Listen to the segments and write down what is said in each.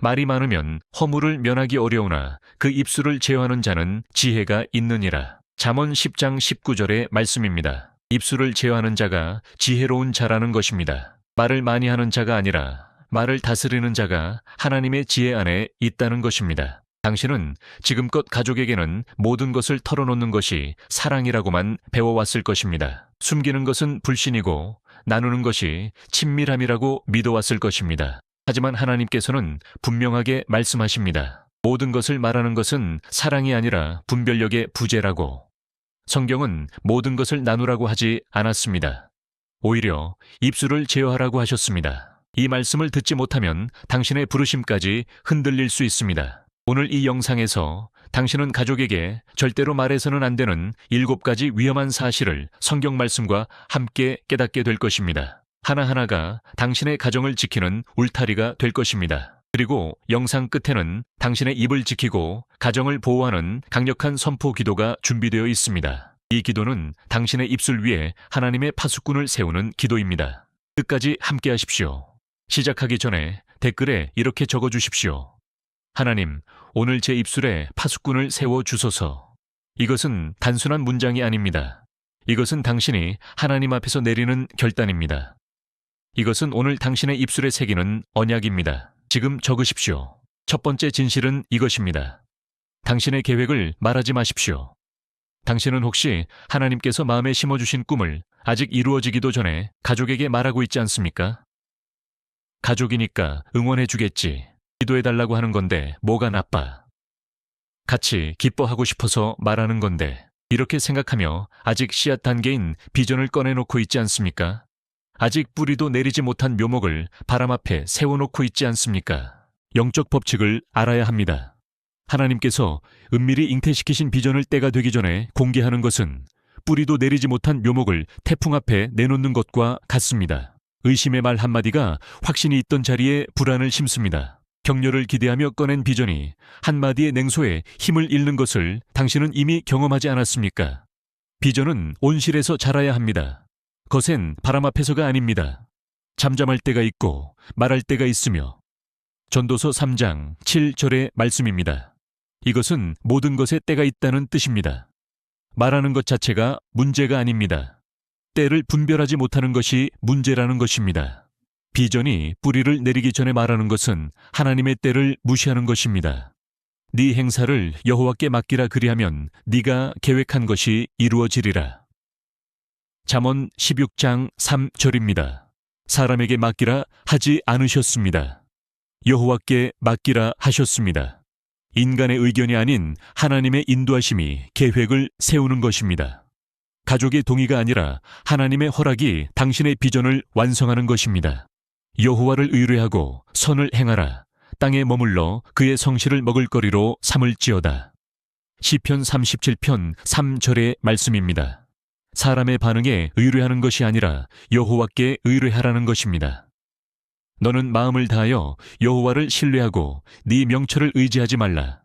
말이 많으면 허물을 면하기 어려우나 그 입술을 제어하는 자는 지혜가 있느니라. 잠언 10장 19절의 말씀입니다. 입술을 제어하는 자가 지혜로운 자라는 것입니다. 말을 많이 하는 자가 아니라 말을 다스리는 자가 하나님의 지혜 안에 있다는 것입니다. 당신은 지금껏 가족에게는 모든 것을 털어놓는 것이 사랑이라고만 배워왔을 것입니다. 숨기는 것은 불신이고 나누는 것이 친밀함이라고 믿어왔을 것입니다. 하지만 하나님께서는 분명하게 말씀하십니다. 모든 것을 말하는 것은 사랑이 아니라 분별력의 부재라고. 성경은 모든 것을 나누라고 하지 않았습니다. 오히려 입술을 제어하라고 하셨습니다. 이 말씀을 듣지 못하면 당신의 부르심까지 흔들릴 수 있습니다. 오늘 이 영상에서 당신은 가족에게 절대로 말해서는 안 되는 7가지 위험한 사실을 성경 말씀과 함께 깨닫게 될 것입니다. 하나하나가 당신의 가정을 지키는 울타리가 될 것입니다. 그리고 영상 끝에는 당신의 입을 지키고 가정을 보호하는 강력한 선포 기도가 준비되어 있습니다. 이 기도는 당신의 입술 위에 하나님의 파수꾼을 세우는 기도입니다. 끝까지 함께 하십시오. 시작하기 전에 댓글에 이렇게 적어주십시오. 하나님, 오늘 제 입술에 파수꾼을 세워주소서. 이것은 단순한 문장이 아닙니다. 이것은 당신이 하나님 앞에서 내리는 결단입니다. 이것은 오늘 당신의 입술에 새기는 언약입니다. 지금 적으십시오. 첫 번째 진실은 이것입니다. 당신의 계획을 말하지 마십시오. 당신은 혹시 하나님께서 마음에 심어주신 꿈을 아직 이루어지기도 전에 가족에게 말하고 있지 않습니까? 가족이니까 응원해주겠지. 기도해달라고 하는 건데 뭐가 나빠. 같이 기뻐하고 싶어서 말하는 건데 이렇게 생각하며 아직 씨앗 단계인 비전을 꺼내놓고 있지 않습니까? 아직 뿌리도 내리지 못한 묘목을 바람 앞에 세워놓고 있지 않습니까? 영적 법칙을 알아야 합니다. 하나님께서 은밀히 잉태시키신 비전을 때가 되기 전에 공개하는 것은 뿌리도 내리지 못한 묘목을 태풍 앞에 내놓는 것과 같습니다. 의심의 말 한마디가 확신이 있던 자리에 불안을 심습니다. 격려를 기대하며 꺼낸 비전이 한마디의 냉소에 힘을 잃는 것을 당신은 이미 경험하지 않았습니까? 비전은 온실에서 자라야 합니다. 거센 바람 앞에서가 아닙니다. 잠잠할 때가 있고 말할 때가 있으며. 전도서 3장 7절의 말씀입니다. 이것은 모든 것에 때가 있다는 뜻입니다. 말하는 것 자체가 문제가 아닙니다. 때를 분별하지 못하는 것이 문제라는 것입니다. 비전이 뿌리를 내리기 전에 말하는 것은 하나님의 때를 무시하는 것입니다. 네 행사를 여호와께 맡기라 그리하면 네가 계획한 것이 이루어지리라. 잠언 16장 3절입니다. 사람에게 맡기라 하지 않으셨습니다. 여호와께 맡기라 하셨습니다. 인간의 의견이 아닌 하나님의 인도하심이 계획을 세우는 것입니다. 가족의 동의가 아니라 하나님의 허락이 당신의 비전을 완성하는 것입니다. 여호와를 의뢰하고 선을 행하라. 땅에 머물러 그의 성실을 먹을거리로 삼을지어다. 시편 37편 3절의 말씀입니다. 사람의 반응에 의뢰하는 것이 아니라 여호와께 의뢰하라는 것입니다. 너는 마음을 다하여 여호와를 신뢰하고 네 명철을 의지하지 말라.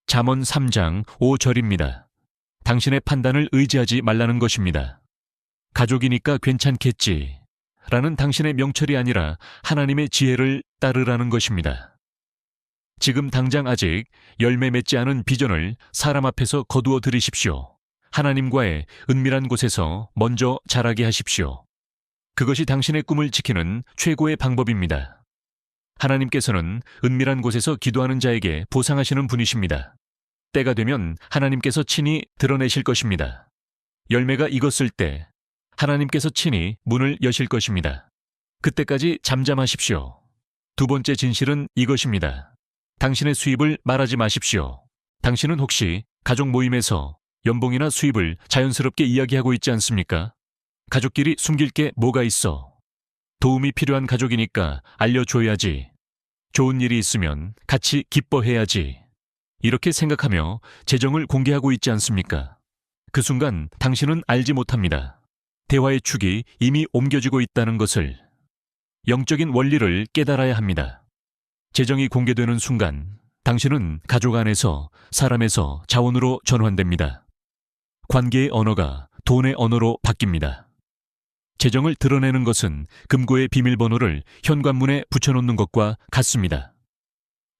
잠언 3장 5절입니다. 당신의 판단을 의지하지 말라는 것입니다. 가족이니까 괜찮겠지 라는 당신의 명철이 아니라 하나님의 지혜를 따르라는 것입니다. 지금 당장 아직 열매 맺지 않은 비전을 사람 앞에서 거두어 들이십시오. 하나님과의 은밀한 곳에서 먼저 자라게 하십시오. 그것이 당신의 꿈을 지키는 최고의 방법입니다. 하나님께서는 은밀한 곳에서 기도하는 자에게 보상하시는 분이십니다. 때가 되면 하나님께서 친히 드러내실 것입니다. 열매가 익었을 때 하나님께서 친히 문을 여실 것입니다. 그때까지 잠잠하십시오. 두 번째 진실은 이것입니다. 당신의 수입을 말하지 마십시오. 당신은 혹시 가족 모임에서 연봉이나 수입을 자연스럽게 이야기하고 있지 않습니까? 가족끼리 숨길 게 뭐가 있어? 도움이 필요한 가족이니까 알려줘야지. 좋은 일이 있으면 같이 기뻐해야지. 이렇게 생각하며 재정을 공개하고 있지 않습니까? 그 순간 당신은 알지 못합니다. 대화의 축이 이미 옮겨지고 있다는 것을. 영적인 원리를 깨달아야 합니다. 재정이 공개되는 순간 당신은 가족 안에서 사람에서 자원으로 전환됩니다. 관계의 언어가 돈의 언어로 바뀝니다. 재정을 드러내는 것은 금고의 비밀번호를 현관문에 붙여놓는 것과 같습니다.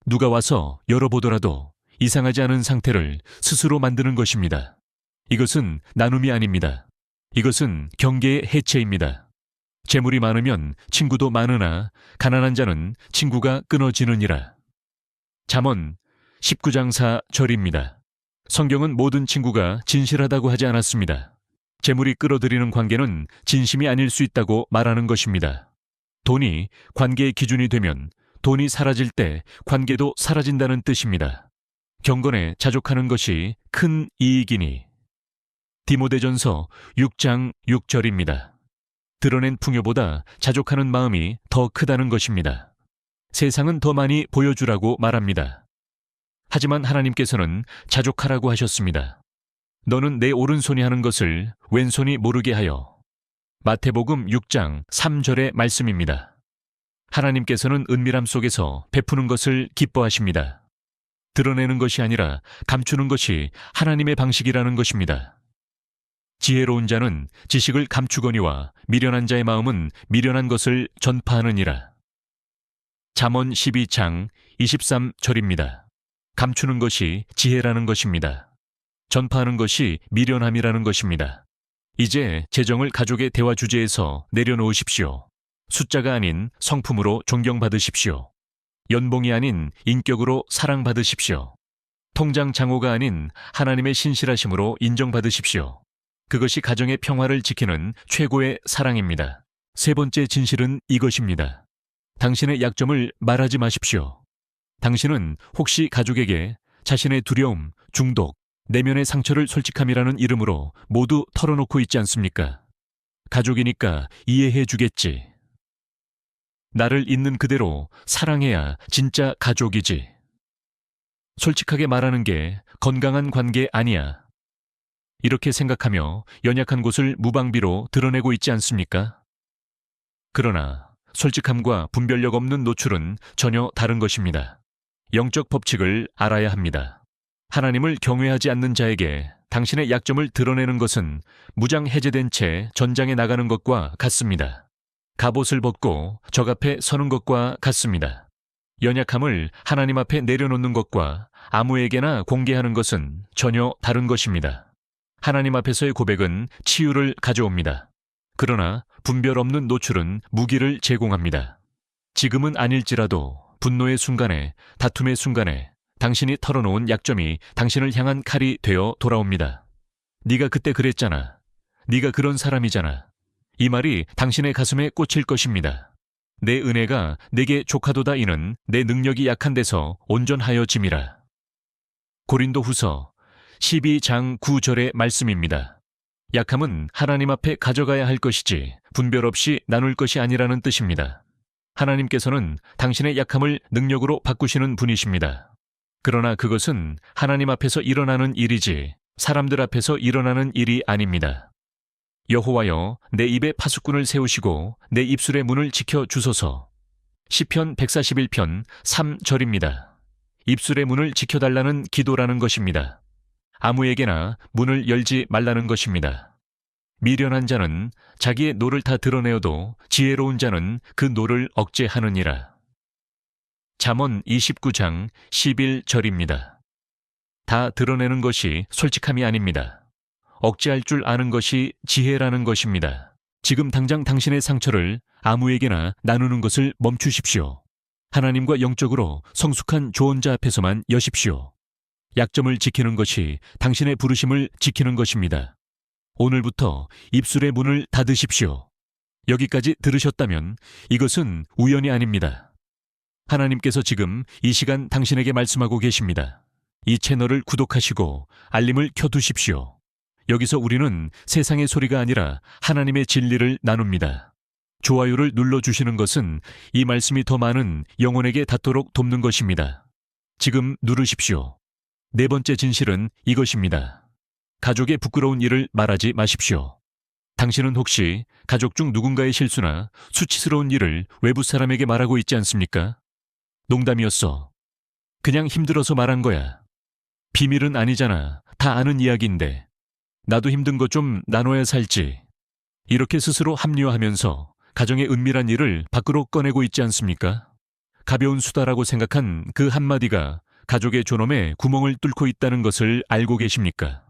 누가 와서 열어보더라도 이상하지 않은 상태를 스스로 만드는 것입니다. 이것은 나눔이 아닙니다. 이것은 경계의 해체입니다. 재물이 많으면 친구도 많으나 가난한 자는 친구가 끊어지느니라. 잠언 19장 4절입니다. 성경은 모든 친구가 진실하다고 하지 않았습니다. 재물이 끌어들이는 관계는 진심이 아닐 수 있다고 말하는 것입니다. 돈이 관계의 기준이 되면 돈이 사라질 때 관계도 사라진다는 뜻입니다. 경건에 자족하는 것이 큰 이익이니. 디모데전서 6장 6절입니다. 드러낸 풍요보다 자족하는 마음이 더 크다는 것입니다. 세상은 더 많이 보여주라고 말합니다. 하지만 하나님께서는 자족하라고 하셨습니다. 너는 내 오른손이 하는 것을 왼손이 모르게 하여. 마태복음 6장 3절의 말씀입니다. 하나님께서는 은밀함 속에서 베푸는 것을 기뻐하십니다. 드러내는 것이 아니라 감추는 것이 하나님의 방식이라는 것입니다. 지혜로운 자는 지식을 감추거니와 미련한 자의 마음은 미련한 것을 전파하느니라. 잠언 12장 23절입니다. 감추는 것이 지혜라는 것입니다. 전파하는 것이 미련함이라는 것입니다. 이제 재정을 가족의 대화 주제에서 내려놓으십시오. 숫자가 아닌 성품으로 존경받으십시오. 연봉이 아닌 인격으로 사랑받으십시오. 통장 장호가 아닌 하나님의 신실하심으로 인정받으십시오. 그것이 가정의 평화를 지키는 최고의 사랑입니다. 세 번째 진실은 이것입니다. 당신의 약점을 말하지 마십시오. 당신은 혹시 가족에게 자신의 두려움, 중독, 내면의 상처를 솔직함이라는 이름으로 모두 털어놓고 있지 않습니까? 가족이니까 이해해 주겠지. 나를 있는 그대로 사랑해야 진짜 가족이지. 솔직하게 말하는 게 건강한 관계 아니야. 이렇게 생각하며 연약한 곳을 무방비로 드러내고 있지 않습니까? 그러나 솔직함과 분별력 없는 노출은 전혀 다른 것입니다. 영적 법칙을 알아야 합니다. 하나님을 경외하지 않는 자에게 당신의 약점을 드러내는 것은 무장 해제된 채 전장에 나가는 것과 같습니다. 갑옷을 벗고 적 앞에 서는 것과 같습니다. 연약함을 하나님 앞에 내려놓는 것과 아무에게나 공개하는 것은 전혀 다른 것입니다. 하나님 앞에서의 고백은 치유를 가져옵니다. 그러나 분별 없는 노출은 무기를 제공합니다. 지금은 아닐지라도 분노의 순간에, 다툼의 순간에 당신이 털어놓은 약점이 당신을 향한 칼이 되어 돌아옵니다. 네가 그때 그랬잖아. 네가 그런 사람이잖아. 이 말이 당신의 가슴에 꽂힐 것입니다. 내 은혜가 내게 족하도다. 이는 내 능력이 약한 데서 온전하여짐이라. 고린도후서 12장 9절의 말씀입니다. 약함은 하나님 앞에 가져가야 할 것이지 분별 없이 나눌 것이 아니라는 뜻입니다. 하나님께서는 당신의 약함을 능력으로 바꾸시는 분이십니다. 그러나 그것은 하나님 앞에서 일어나는 일이지 사람들 앞에서 일어나는 일이 아닙니다. 여호와여, 내 입에 파수꾼을 세우시고 내 입술의 문을 지켜 주소서. 시편 141편 3절입니다. 입술의 문을 지켜달라는 기도라는 것입니다. 아무에게나 문을 열지 말라는 것입니다. 미련한 자는 자기의 노를 다 드러내어도 지혜로운 자는 그 노를 억제하느니라. 잠언 29장 11절입니다. 다 드러내는 것이 솔직함이 아닙니다. 억제할 줄 아는 것이 지혜라는 것입니다. 지금 당장 당신의 상처를 아무에게나 나누는 것을 멈추십시오. 하나님과 영적으로 성숙한 조언자 앞에서만 여십시오. 약점을 지키는 것이 당신의 부르심을 지키는 것입니다. 오늘부터 입술의 문을 닫으십시오. 여기까지 들으셨다면 이것은 우연이 아닙니다. 하나님께서 지금 이 시간 당신에게 말씀하고 계십니다. 이 채널을 구독하시고 알림을 켜두십시오. 여기서 우리는 세상의 소리가 아니라 하나님의 진리를 나눕니다. 좋아요를 눌러주시는 것은 이 말씀이 더 많은 영혼에게 닿도록 돕는 것입니다. 지금 누르십시오. 네 번째 진실은 이것입니다. 가족의 부끄러운 일을 말하지 마십시오. 당신은 혹시 가족 중 누군가의 실수나 수치스러운 일을 외부 사람에게 말하고 있지 않습니까? 농담이었어. 그냥 힘들어서 말한 거야. 비밀은 아니잖아. 다 아는 이야기인데. 나도 힘든 거 좀 나눠야 살지. 이렇게 스스로 합리화하면서 가정의 은밀한 일을 밖으로 꺼내고 있지 않습니까? 가벼운 수다라고 생각한 그 한마디가 가족의 존엄에 구멍을 뚫고 있다는 것을 알고 계십니까?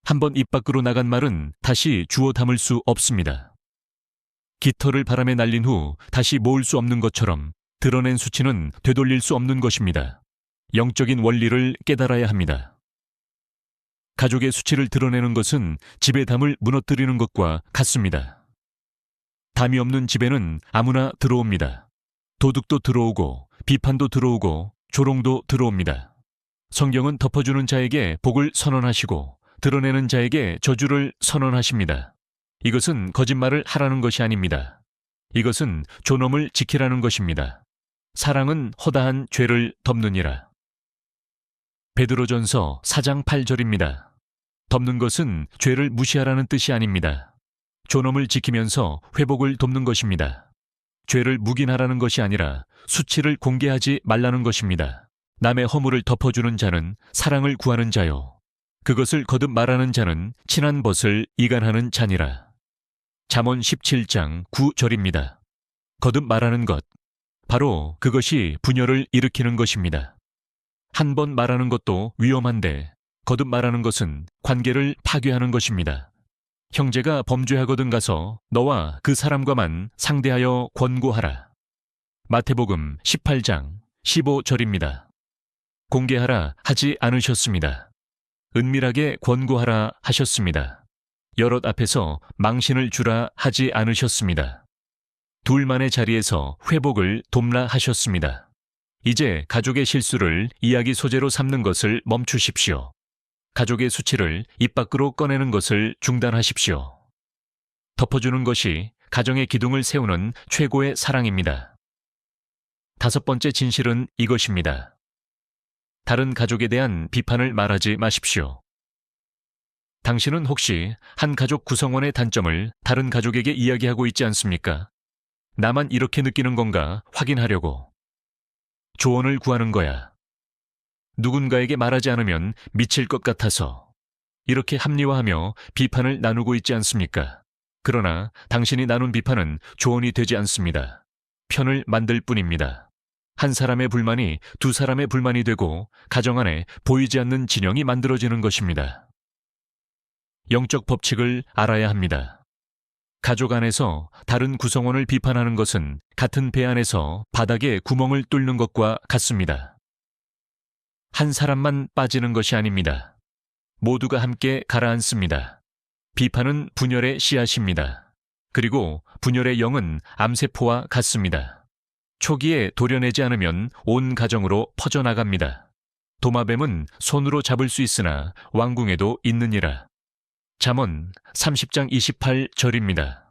한번 입 밖으로 나간 말은 다시 주워 담을 수 없습니다. 깃털을 바람에 날린 후 다시 모을 수 없는 것처럼 드러낸 수치는 되돌릴 수 없는 것입니다. 영적인 원리를 깨달아야 합니다. 가족의 수치를 드러내는 것은 집의 담을 무너뜨리는 것과 같습니다. 담이 없는 집에는 아무나 들어옵니다. 도둑도 들어오고 비판도 들어오고 조롱도 들어옵니다. 성경은 덮어주는 자에게 복을 선언하시고 드러내는 자에게 저주를 선언하십니다. 이것은 거짓말을 하라는 것이 아닙니다. 이것은 존엄을 지키라는 것입니다. 사랑은 허다한 죄를 덮느니라. 베드로전서 4장 8절입니다. 덮는 것은 죄를 무시하라는 뜻이 아닙니다. 존엄을 지키면서 회복을 돕는 것입니다. 죄를 묵인하라는 것이 아니라 수치를 공개하지 말라는 것입니다. 남의 허물을 덮어주는 자는 사랑을 구하는 자요. 그것을 거듭 말하는 자는 친한 벗을 이간하는 자니라. 잠언 17장 9절입니다. 거듭 말하는 것, 바로 그것이 분열을 일으키는 것입니다. 한 번 말하는 것도 위험한데 거듭 말하는 것은 관계를 파괴하는 것입니다. 형제가 범죄하거든 가서 너와 그 사람과만 상대하여 권고하라. 마태복음 18장 15절입니다. 공개하라 하지 않으셨습니다. 은밀하게 권고하라 하셨습니다. 여럿 앞에서 망신을 주라 하지 않으셨습니다. 둘만의 자리에서 회복을 돕라 하셨습니다. 이제 가족의 실수를 이야기 소재로 삼는 것을 멈추십시오. 가족의 수치를 입 밖으로 꺼내는 것을 중단하십시오. 덮어주는 것이 가정의 기둥을 세우는 최고의 사랑입니다. 5번째 진실은 이것입니다. 다른 가족에 대한 비판을 말하지 마십시오. 당신은 혹시 한 가족 구성원의 단점을 다른 가족에게 이야기하고 있지 않습니까? 나만 이렇게 느끼는 건가 확인하려고. 조언을 구하는 거야. 누군가에게 말하지 않으면 미칠 것 같아서. 이렇게 합리화하며 비판을 나누고 있지 않습니까? 그러나 당신이 나눈 비판은 조언이 되지 않습니다. 편을 만들 뿐입니다. 한 사람의 불만이 두 사람의 불만이 되고 가정 안에 보이지 않는 진영이 만들어지는 것입니다. 영적 법칙을 알아야 합니다. 가족 안에서 다른 구성원을 비판하는 것은 같은 배 안에서 바닥에 구멍을 뚫는 것과 같습니다. 한 사람만 빠지는 것이 아닙니다. 모두가 함께 가라앉습니다. 비판은 분열의 씨앗입니다. 그리고 분열의 영은 암세포와 같습니다. 초기에 도려내지 않으면 온 가정으로 퍼져나갑니다. 도마뱀은 손으로 잡을 수 있으나 왕궁에도 있느니라. 잠언 30장 28절입니다.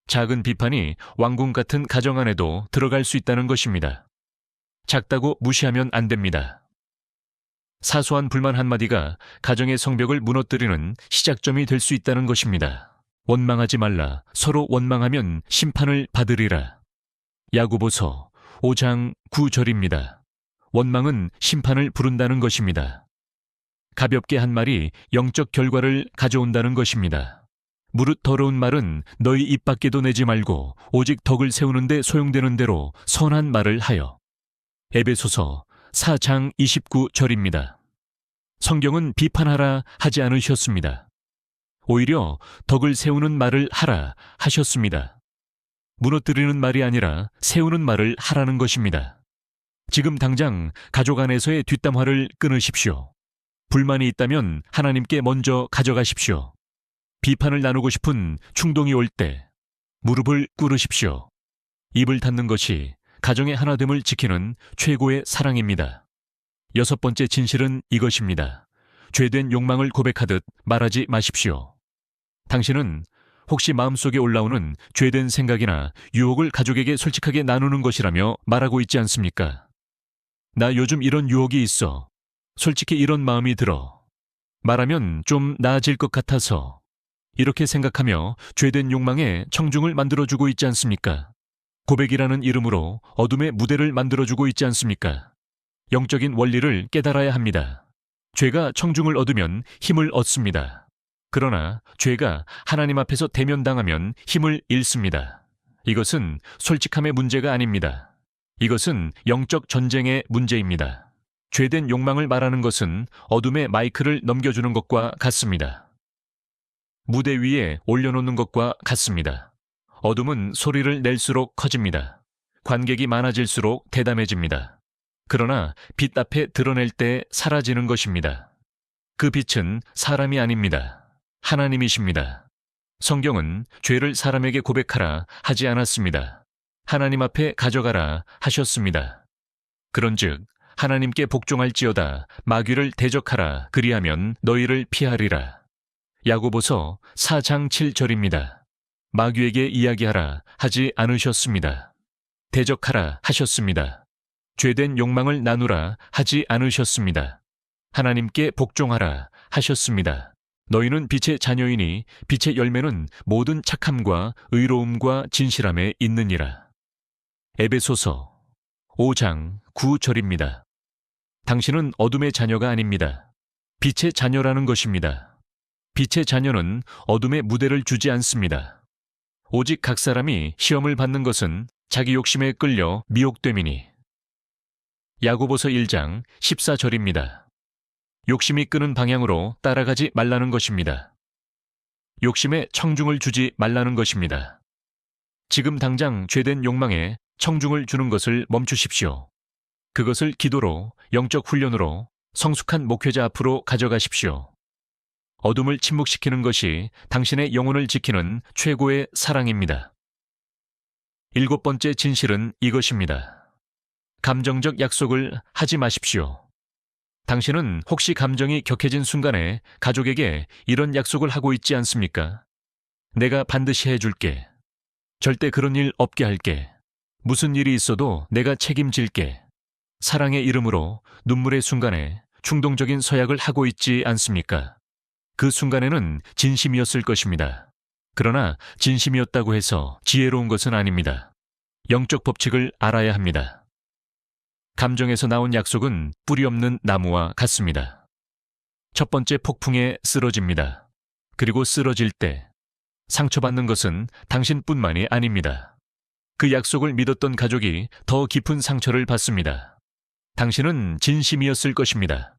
작은 비판이 왕궁 같은 가정 안에도 들어갈 수 있다는 것입니다. 작다고 무시하면 안 됩니다. 사소한 불만 한마디가 가정의 성벽을 무너뜨리는 시작점이 될 수 있다는 것입니다. 원망하지 말라. 서로 원망하면 심판을 받으리라. 야고보서 5장 9절입니다. 원망은 심판을 부른다는 것입니다. 가볍게 한 말이 영적 결과를 가져온다는 것입니다. 무릇 더러운 말은 너희 입 밖에도 내지 말고 오직 덕을 세우는 데 소용되는 대로 선한 말을 하여. 에베소서 4장 29절입니다. 성경은 비판하라 하지 않으셨습니다. 오히려 덕을 세우는 말을 하라 하셨습니다. 무너뜨리는 말이 아니라 세우는 말을 하라는 것입니다. 지금 당장 가족 안에서의 뒷담화를 끊으십시오. 불만이 있다면 하나님께 먼저 가져가십시오. 비판을 나누고 싶은 충동이 올 때 무릎을 꿇으십시오. 입을 닫는 것이 가정의 하나됨을 지키는 최고의 사랑입니다. 6번째 진실은 이것입니다. 죄된 욕망을 고백하듯 말하지 마십시오. 당신은 혹시 마음속에 올라오는 죄된 생각이나 유혹을 가족에게 솔직하게 나누는 것이라며 말하고 있지 않습니까? 나 요즘 이런 유혹이 있어. 솔직히 이런 마음이 들어. 말하면 좀 나아질 것 같아서. 이렇게 생각하며 죄된 욕망에 청중을 만들어주고 있지 않습니까? 고백이라는 이름으로 어둠의 무대를 만들어주고 있지 않습니까? 영적인 원리를 깨달아야 합니다. 죄가 청중을 얻으면 힘을 얻습니다. 그러나 죄가 하나님 앞에서 대면당하면 힘을 잃습니다. 이것은 솔직함의 문제가 아닙니다. 이것은 영적 전쟁의 문제입니다. 죄된 욕망을 말하는 것은 어둠의 마이크를 넘겨주는 것과 같습니다. 무대 위에 올려놓는 것과 같습니다. 어둠은 소리를 낼수록 커집니다. 관객이 많아질수록 대담해집니다. 그러나 빛 앞에 드러낼 때 사라지는 것입니다. 그 빛은 사람이 아닙니다. 하나님이십니다. 성경은 죄를 사람에게 고백하라 하지 않았습니다. 하나님 앞에 가져가라 하셨습니다. 그런즉 하나님께 복종할지어다 마귀를 대적하라 그리하면 너희를 피하리라. 야고보서 4장 7절입니다. 마귀에게 이야기하라 하지 않으셨습니다. 대적하라 하셨습니다. 죄된 욕망을 나누라 하지 않으셨습니다. 하나님께 복종하라 하셨습니다. 너희는 빛의 자녀이니 빛의 열매는 모든 착함과 의로움과 진실함에 있느니라. 에베소서 5장 9절입니다. 당신은 어둠의 자녀가 아닙니다. 빛의 자녀라는 것입니다. 빛의 자녀는 어둠의 무대를 주지 않습니다. 오직 각 사람이 시험을 받는 것은 자기 욕심에 끌려 미혹됨이니. 야고보서 1장 14절입니다. 욕심이 끄는 방향으로 따라가지 말라는 것입니다. 욕심에 청중을 주지 말라는 것입니다. 지금 당장 죄된 욕망에 청중을 주는 것을 멈추십시오. 그것을 기도로, 영적 훈련으로 성숙한 목회자 앞으로 가져가십시오. 어둠을 침묵시키는 것이 당신의 영혼을 지키는 최고의 사랑입니다. 7번째 진실은 이것입니다. 감정적 약속을 하지 마십시오. 당신은 혹시 감정이 격해진 순간에 가족에게 이런 약속을 하고 있지 않습니까? 내가 반드시 해줄게. 절대 그런 일 없게 할게. 무슨 일이 있어도 내가 책임질게. 사랑의 이름으로 눈물의 순간에 충동적인 서약을 하고 있지 않습니까? 그 순간에는 진심이었을 것입니다. 그러나 진심이었다고 해서 지혜로운 것은 아닙니다. 영적 법칙을 알아야 합니다. 감정에서 나온 약속은 뿌리 없는 나무와 같습니다. 첫 번째 폭풍에 쓰러집니다. 그리고 쓰러질 때 상처받는 것은 당신뿐만이 아닙니다. 그 약속을 믿었던 가족이 더 깊은 상처를 받습니다. 당신은 진심이었을 것입니다.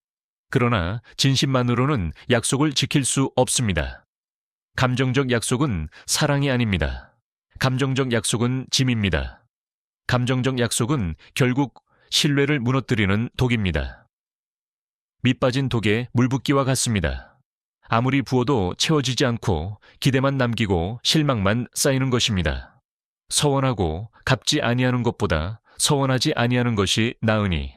그러나 진심만으로는 약속을 지킬 수 없습니다. 감정적 약속은 사랑이 아닙니다. 감정적 약속은 짐입니다. 감정적 약속은 결국 신뢰를 무너뜨리는 독입니다. 밑 빠진 독에 물 붓기와 같습니다. 아무리 부어도 채워지지 않고 기대만 남기고 실망만 쌓이는 것입니다. 서원하고 갚지 아니하는 것보다 서원하지 아니하는 것이 나으니.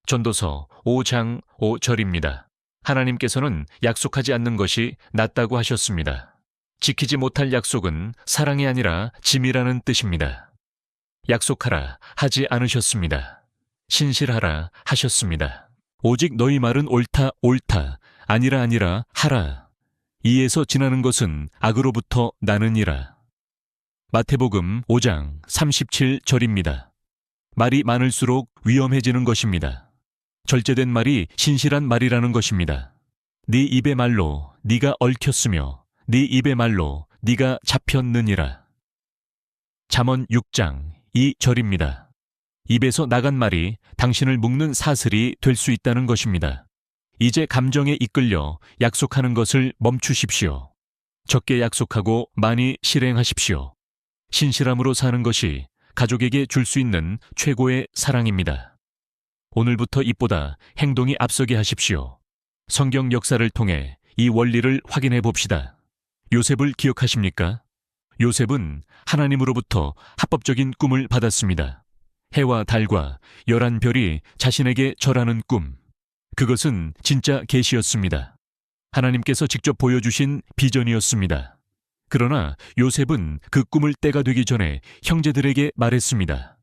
전도서 5장 5절입니다. 하나님께서는 약속하지 않는 것이 낫다고 하셨습니다. 지키지 못할 약속은 사랑이 아니라 짐이라는 뜻입니다. 약속하라 하지 않으셨습니다. 신실하라 하셨습니다. 오직 너희 말은 옳다 옳다 아니라 하라. 이에서 지나는 것은 악으로부터 나느니라. 마태복음 5장 37절입니다. 말이 많을수록 위험해지는 것입니다. 절제된 말이 신실한 말이라는 것입니다. 네 입의 말로 네가 얽혔으며 네 입의 말로 네가 잡혔느니라. 잠언 6장 2절입니다. 입에서 나간 말이 당신을 묶는 사슬이 될 수 있다는 것입니다. 이제 감정에 이끌려 약속하는 것을 멈추십시오. 적게 약속하고 많이 실행하십시오. 신실함으로 사는 것이 가족에게 줄 수 있는 최고의 사랑입니다. 오늘부터 입보다 행동이 앞서게 하십시오. 성경 역사를 통해 이 원리를 확인해 봅시다. 요셉을 기억하십니까? 요셉은 하나님으로부터 합법적인 꿈을 받았습니다. 해와 달과 11별이 자신에게 절하는 꿈. 그것은 진짜 계시였습니다. 하나님께서 직접 보여주신 비전이었습니다. 그러나 요셉은 그 꿈을 때가 되기 전에 형제들에게 말했습니다.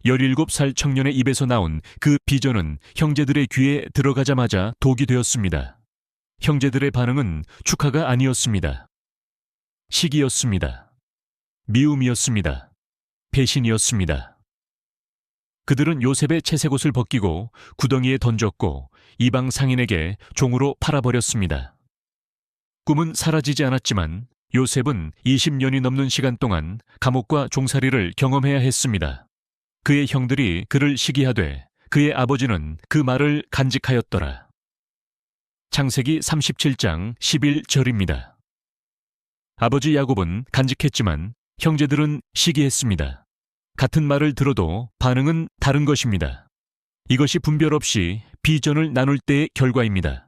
17살 청년의 입에서 나온 그 비전은 형제들의 귀에 들어가자마자 독이 되었습니다. 형제들의 반응은 축하가 아니었습니다. 시기였습니다. 미움이었습니다. 배신이었습니다. 그들은 요셉의 채색옷을 벗기고 구덩이에 던졌고 이방 상인에게 종으로 팔아버렸습니다. 꿈은 사라지지 않았지만 요셉은 20년이 넘는 시간 동안 감옥과 종살이를 경험해야 했습니다. 그의 형들이 그를 시기하되 그의 아버지는 그 말을 간직하였더라. 창세기 37장 11절입니다. 아버지 야곱은 간직했지만 형제들은 시기했습니다. 같은 말을 들어도 반응은 다른 것입니다. 이것이 분별 없이 비전을 나눌 때의 결과입니다.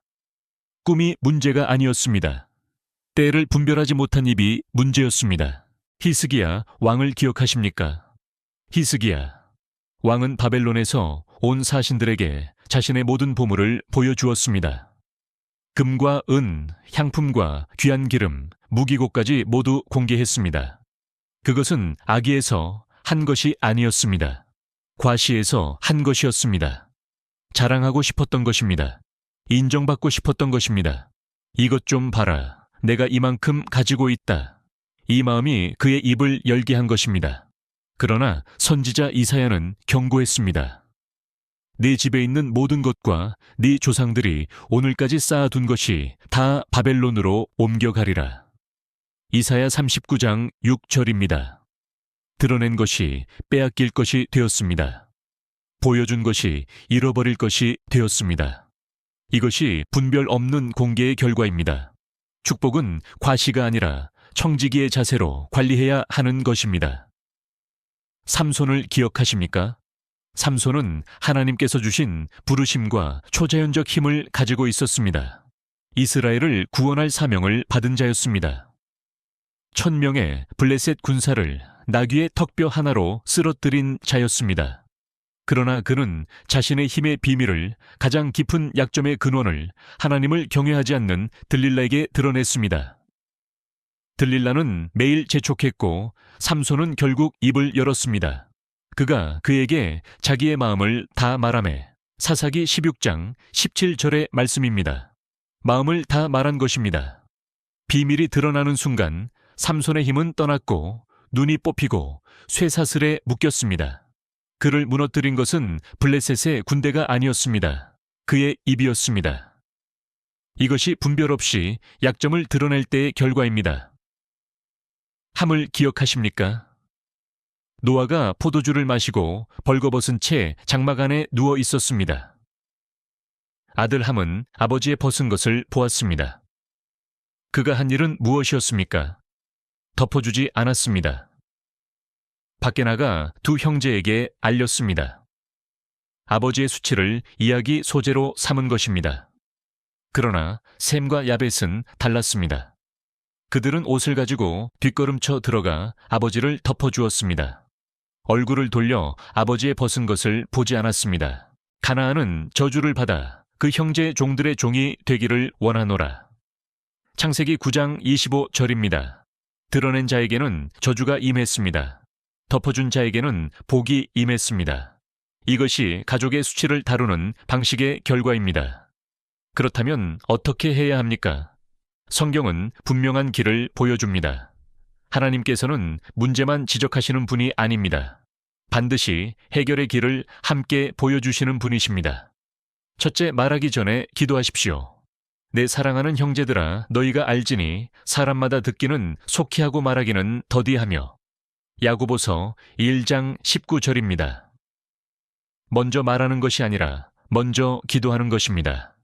꿈이 문제가 아니었습니다. 때를 분별하지 못한 입이 문제였습니다. 히스기야 왕을 기억하십니까? 히스기야 왕은 바벨론에서 온 사신들에게 자신의 모든 보물을 보여주었습니다. 금과 은, 향품과 귀한 기름, 무기고까지 모두 공개했습니다. 그것은 아기에서 한 것이 아니었습니다. 과시에서 한 것이었습니다. 자랑하고 싶었던 것입니다. 인정받고 싶었던 것입니다. 이것 좀 봐라. 내가 이만큼 가지고 있다. 이 마음이 그의 입을 열게 한 것입니다. 그러나 선지자 이사야는 경고했습니다. 네 집에 있는 모든 것과 네 조상들이 오늘까지 쌓아둔 것이 다 바벨론으로 옮겨가리라. 이사야 39장 6절입니다. 드러낸 것이 빼앗길 것이 되었습니다. 보여준 것이 잃어버릴 것이 되었습니다. 이것이 분별 없는 공개의 결과입니다. 축복은 과시가 아니라 청지기의 자세로 관리해야 하는 것입니다. 삼손을 기억하십니까? 삼손은 하나님께서 주신 부르심과 초자연적 힘을 가지고 있었습니다. 이스라엘을 구원할 사명을 받은 자였습니다. 1000명의 블레셋 군사를 나귀의 턱뼈 하나로 쓰러뜨린 자였습니다. 그러나 그는 자신의 힘의 비밀을, 가장 깊은 약점의 근원을 하나님을 경외하지 않는 들릴라에게 드러냈습니다. 들릴라는 매일 재촉했고 삼손은 결국 입을 열었습니다. 그가 그에게 자기의 마음을 다 말하매 사사기 16장 17절의 말씀입니다. 마음을 다 말한 것입니다. 비밀이 드러나는 순간 삼손의 힘은 떠났고 눈이 뽑히고 쇠사슬에 묶였습니다. 그를 무너뜨린 것은 블레셋의 군대가 아니었습니다. 그의 입이었습니다. 이것이 분별 없이 약점을 드러낼 때의 결과입니다. 함을 기억하십니까? 노아가 포도주를 마시고 벌거벗은 채 장막 안에 누워 있었습니다. 아들 함은 아버지의 벗은 것을 보았습니다. 그가 한 일은 무엇이었습니까? 덮어주지 않았습니다. 밖에 나가 두 형제에게 알렸습니다. 아버지의 수치를 이야기 소재로 삼은 것입니다. 그러나 셈과 야벳은 달랐습니다. 그들은 옷을 가지고 뒷걸음쳐 들어가 아버지를 덮어주었습니다. 얼굴을 돌려 아버지의 벗은 것을 보지 않았습니다. 가나안은 저주를 받아 그 형제 종들의 종이 되기를 원하노라. 창세기 9장 25절입니다. 드러낸 자에게는 저주가 임했습니다. 덮어준 자에게는 복이 임했습니다. 이것이 가족의 수치를 다루는 방식의 결과입니다. 그렇다면 어떻게 해야 합니까? 성경은 분명한 길을 보여줍니다. 하나님께서는 문제만 지적하시는 분이 아닙니다. 반드시 해결의 길을 함께 보여주시는 분이십니다. 첫째, 말하기 전에 기도하십시오. 내 사랑하는 형제들아, 너희가 알지니 사람마다 듣기는 속히 하고 말하기는 더디하며. 야고보서 1장 19절입니다. 먼저 말하는 것이 아니라 먼저 기도하는 것입니다.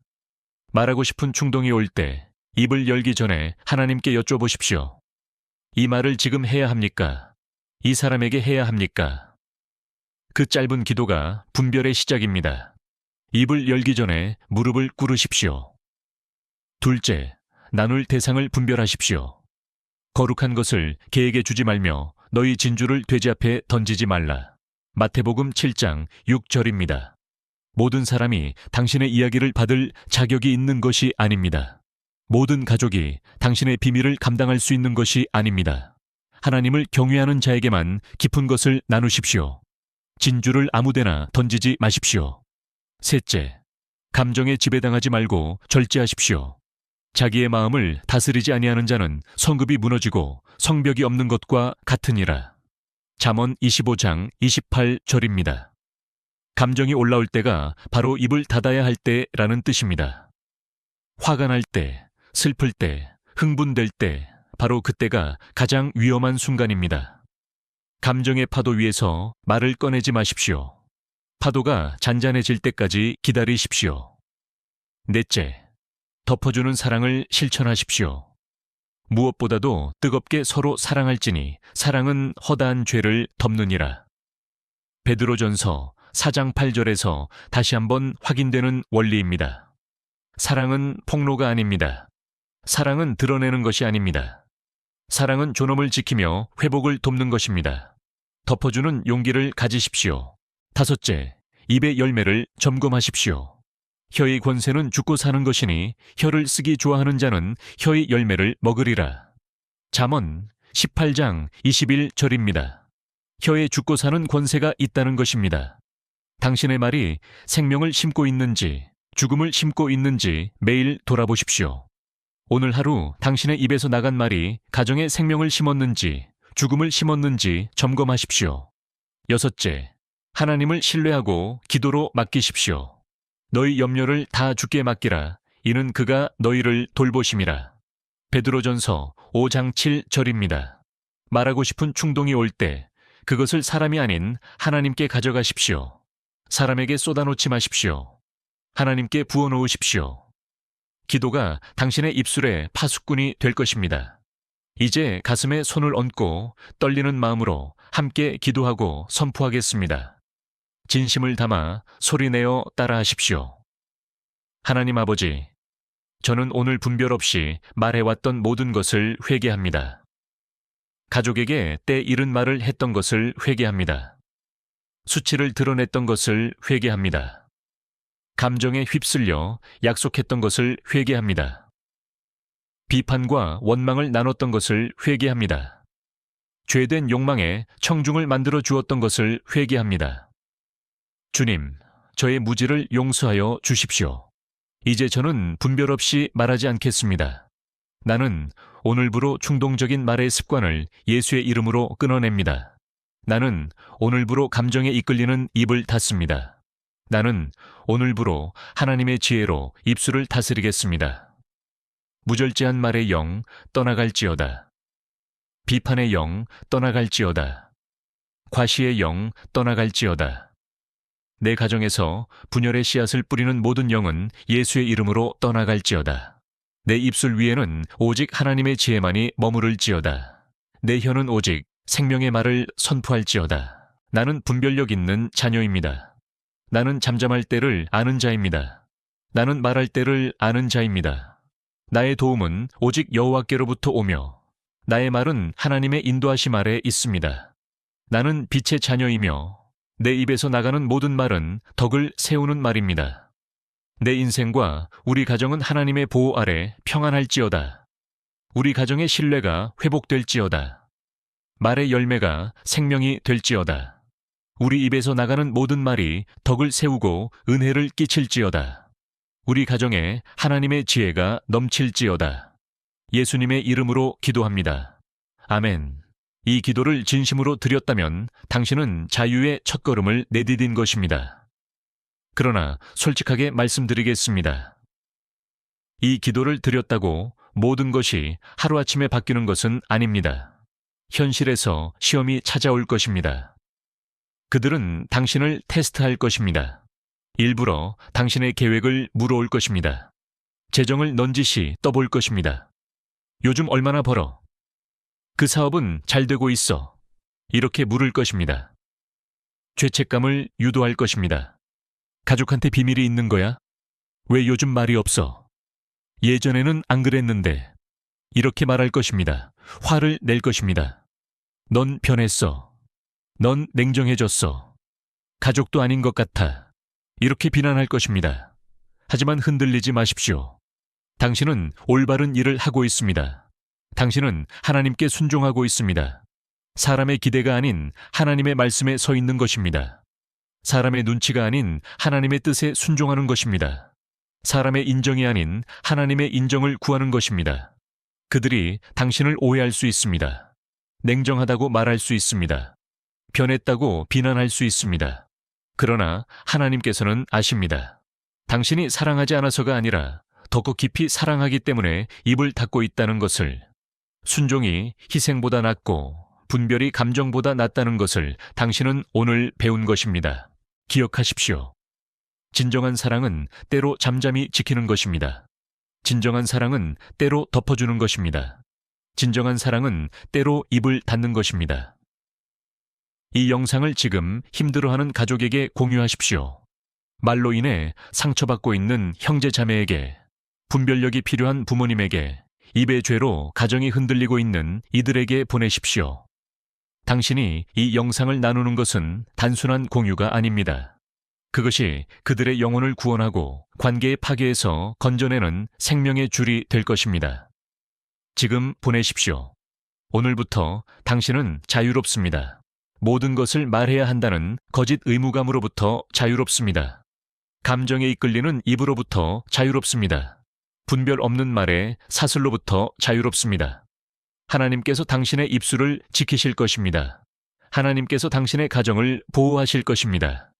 말하고 싶은 충동이 올 때 입을 열기 전에 하나님께 여쭤보십시오. 이 말을 지금 해야 합니까? 이 사람에게 해야 합니까? 그 짧은 기도가 분별의 시작입니다. 입을 열기 전에 무릎을 꿇으십시오. 둘째, 나눌 대상을 분별하십시오. 거룩한 것을 개에게 주지 말며 너희 진주를 돼지 앞에 던지지 말라. 마태복음 7장 6절입니다. 모든 사람이 당신의 이야기를 받을 자격이 있는 것이 아닙니다. 모든 가족이 당신의 비밀을 감당할 수 있는 것이 아닙니다. 하나님을 경외하는 자에게만 깊은 것을 나누십시오. 진주를 아무데나 던지지 마십시오. 셋째, 감정에 지배당하지 말고 절제하십시오. 자기의 마음을 다스리지 아니하는 자는 성읍이 무너지고 성벽이 없는 것과 같으니라. 잠언 25장 28절입니다. 감정이 올라올 때가 바로 입을 닫아야 할 때라는 뜻입니다. 화가 날 때, 슬플 때, 흥분될 때, 바로 그때가 가장 위험한 순간입니다. 감정의 파도 위에서 말을 꺼내지 마십시오. 파도가 잔잔해질 때까지 기다리십시오. 넷째, 덮어주는 사랑을 실천하십시오. 무엇보다도 뜨겁게 서로 사랑할지니 사랑은 허다한 죄를 덮느니라. 베드로전서 4장 8절에서 다시 한번 확인되는 원리입니다. 사랑은 폭로가 아닙니다. 사랑은 드러내는 것이 아닙니다. 사랑은 존엄을 지키며 회복을 돕는 것입니다. 덮어주는 용기를 가지십시오. 다섯째, 입의 열매를 점검하십시오. 혀의 권세는 죽고 사는 것이니 혀를 쓰기 좋아하는 자는 혀의 열매를 먹으리라. 잠언 18장 21절입니다. 혀에 죽고 사는 권세가 있다는 것입니다. 당신의 말이 생명을 심고 있는지 죽음을 심고 있는지 매일 돌아보십시오. 오늘 하루 당신의 입에서 나간 말이 가정에 생명을 심었는지 죽음을 심었는지 점검하십시오. 여섯째, 하나님을 신뢰하고 기도로 맡기십시오. 너희 염려를 다 주께 맡기라. 이는 그가 너희를 돌보심이라. 베드로전서 5장 7절입니다. 말하고 싶은 충동이 올 때 그것을 사람이 아닌 하나님께 가져가십시오. 사람에게 쏟아놓지 마십시오. 하나님께 부어놓으십시오. 기도가 당신의 입술에 파수꾼이 될 것입니다. 이제 가슴에 손을 얹고 떨리는 마음으로 함께 기도하고 선포하겠습니다. 진심을 담아 소리내어 따라하십시오. 하나님 아버지, 저는 오늘 분별 없이 말해왔던 모든 것을 회개합니다. 가족에게 때 잃은 말을 했던 것을 회개합니다. 수치를 드러냈던 것을 회개합니다. 감정에 휩쓸려 약속했던 것을 회개합니다. 비판과 원망을 나눴던 것을 회개합니다. 죄된 욕망에 청중을 만들어 주었던 것을 회개합니다. 주님, 저의 무지를 용서하여 주십시오. 이제 저는 분별 없이 말하지 않겠습니다. 나는 오늘부로 충동적인 말의 습관을 예수의 이름으로 끊어냅니다. 나는 오늘부로 감정에 이끌리는 입을 닫습니다. 나는 오늘부로 하나님의 지혜로 입술을 다스리겠습니다. 무절제한 말의 영 떠나갈지어다. 비판의 영 떠나갈지어다. 과시의 영 떠나갈지어다. 내 가정에서 분열의 씨앗을 뿌리는 모든 영은 예수의 이름으로 떠나갈지어다. 내 입술 위에는 오직 하나님의 지혜만이 머무를지어다. 내 혀는 오직 생명의 말을 선포할지어다. 나는 분별력 있는 자녀입니다. 나는 잠잠할 때를 아는 자입니다. 나는 말할 때를 아는 자입니다. 나의 도움은 오직 여호와께로부터 오며 나의 말은 하나님의 인도하심 아래 있습니다. 나는 빛의 자녀이며 내 입에서 나가는 모든 말은 덕을 세우는 말입니다. 내 인생과 우리 가정은 하나님의 보호 아래 평안할지어다. 우리 가정의 신뢰가 회복될지어다. 말의 열매가 생명이 될지어다. 우리 입에서 나가는 모든 말이 덕을 세우고 은혜를 끼칠지어다. 우리 가정에 하나님의 지혜가 넘칠지어다. 예수님의 이름으로 기도합니다. 아멘. 이 기도를 진심으로 드렸다면 당신은 자유의 첫걸음을 내디딘 것입니다. 그러나 솔직하게 말씀드리겠습니다. 이 기도를 드렸다고 모든 것이 하루아침에 바뀌는 것은 아닙니다. 현실에서 시험이 찾아올 것입니다. 그들은 당신을 테스트할 것입니다. 일부러 당신의 계획을 물어올 것입니다. 재정을 넌지시 떠볼 것입니다. 요즘 얼마나 벌어? 그 사업은 잘 되고 있어. 이렇게 물을 것입니다. 죄책감을 유도할 것입니다. 가족한테 비밀이 있는 거야? 왜 요즘 말이 없어? 예전에는 안 그랬는데. 이렇게 말할 것입니다. 화를 낼 것입니다. 넌 변했어. 넌 냉정해졌어. 가족도 아닌 것 같아. 이렇게 비난할 것입니다. 하지만 흔들리지 마십시오. 당신은 올바른 일을 하고 있습니다. 당신은 하나님께 순종하고 있습니다. 사람의 기대가 아닌 하나님의 말씀에 서 있는 것입니다. 사람의 눈치가 아닌 하나님의 뜻에 순종하는 것입니다. 사람의 인정이 아닌 하나님의 인정을 구하는 것입니다. 그들이 당신을 오해할 수 있습니다. 냉정하다고 말할 수 있습니다. 변했다고 비난할 수 있습니다. 그러나 하나님께서는 아십니다. 당신이 사랑하지 않아서가 아니라 더 깊이 사랑하기 때문에 입을 닫고 있다는 것을. 순종이 희생보다 낫고 분별이 감정보다 낫다는 것을 당신은 오늘 배운 것입니다. 기억하십시오. 진정한 사랑은 때로 잠잠히 지키는 것입니다. 진정한 사랑은 때로 덮어주는 것입니다. 진정한 사랑은 때로 입을 닫는 것입니다. 이 영상을 지금 힘들어하는 가족에게 공유하십시오. 말로 인해 상처받고 있는 형제 자매에게, 분별력이 필요한 부모님에게, 입의 죄로 가정이 흔들리고 있는 이들에게 보내십시오. 당신이 이 영상을 나누는 것은 단순한 공유가 아닙니다. 그것이 그들의 영혼을 구원하고 관계의 파괴에서 건져내는 생명의 줄이 될 것입니다. 지금 보내십시오. 오늘부터 당신은 자유롭습니다. 모든 것을 말해야 한다는 거짓 의무감으로부터 자유롭습니다. 감정에 이끌리는 입으로부터 자유롭습니다. 분별 없는 말에 사슬로부터 자유롭습니다. 하나님께서 당신의 입술을 지키실 것입니다. 하나님께서 당신의 가정을 보호하실 것입니다.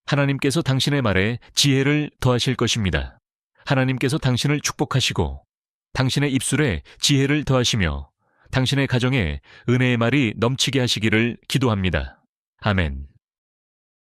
하나님께서 당신의 말에 지혜를 더하실 것입니다. 하나님께서 당신을 축복하시고 당신의 입술에 지혜를 더하시며 당신의 가정에 은혜의 말이 넘치게 하시기를 기도합니다. 아멘.